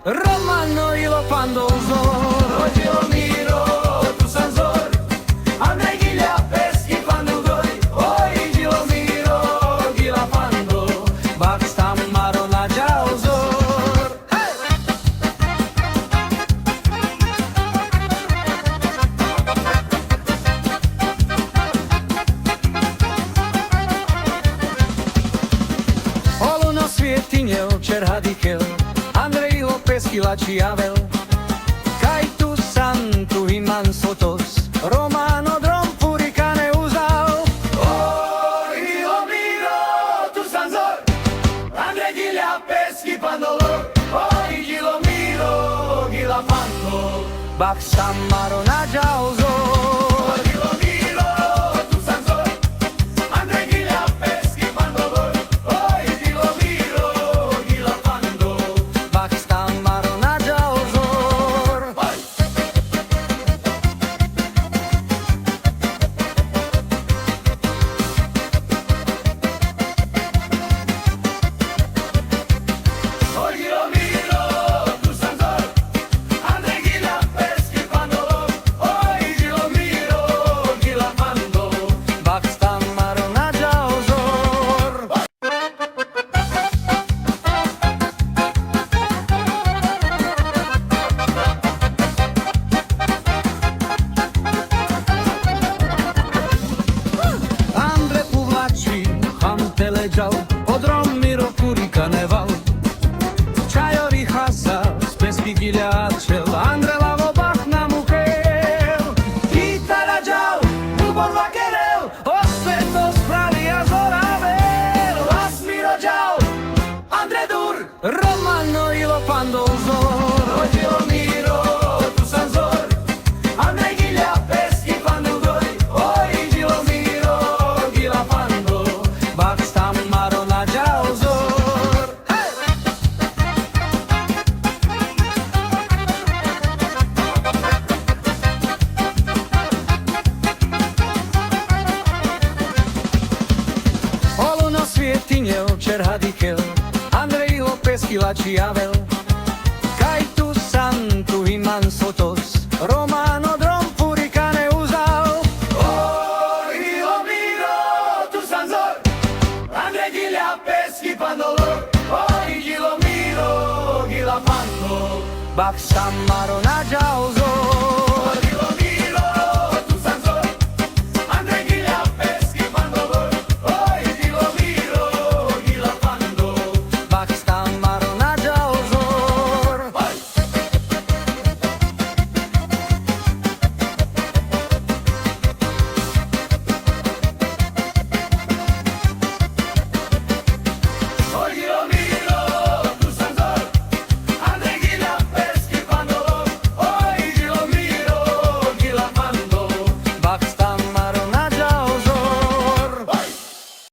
Romano i lo pandozor, oggi lo miro, tu sanzor, Andrei Ghiglia peschi pandozoi, oggi lo miro, Ghila pando, Bakstam marona jauzor. Olu na svjetinjel, čer hadikel, Andrei Lopez Kilači Avel, kaj tu san tu iman sotos, Romano drom furikane uzal. Oi lo miro, tu san zor, Andrei Ghiglia peschi pandolor, oi lo miro, Ghila pando, Bakstam marona jauzor. Podrom miro furikane val, Čajori hasa, speski Ghiglia acel, Andre lavo bach na muhel, Kitara džal, ljubor vakerel, Osveto spravi azoravel, Vas miro džal, Andre dur, Romano i lo pandozor, oggi lo miro, tu san zor, Andrei Ghiglia peschi pandozoi, oggi lo miro, Ghila pando, Bakstam marona jauzor. Olu na svjetinjel, čer hadikel, Andrei Lopez Kilači Avel, kaj tu san tu iman sotos, Romano drom furikane uzal. Oi lo miro, tu san zor, Andrei Ghiglia peschi pandolor, oggi lo miro, Ghila pando, Bakstam marona jauzor.